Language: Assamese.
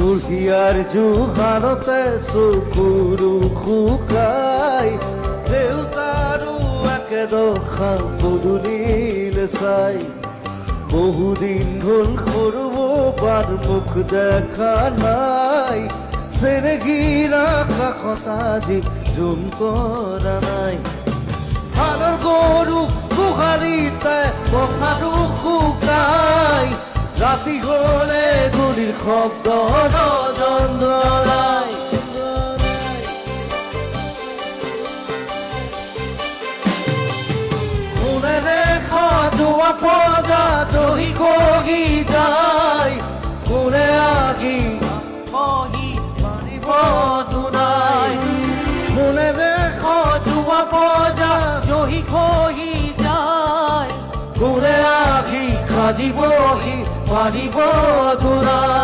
বুঢ়িয়াৰ জোহাৰতে চকুৰু শুকাই দেউতাৰো একেদশা পদূলিল চাই বহুদিন হ'ল সৰু বাৰ মুখ দেখা নাই চেৰেগীৰা কাষত আজি জোন কৰা নাই হালৰ গৰু গোহালিতে পথাৰো শুকাই ৰাতি হলে গুলিৰ শব্দ নজন ধৰাই কোনেৰে সাজোৱা পজা দহি কগি যায় কোনে আগি মাৰিব দুনাই কোনেৰে সাজোৱা পজা দহি খহি যায় কোনে আগি সাজিবহি মাৰিব দুনাই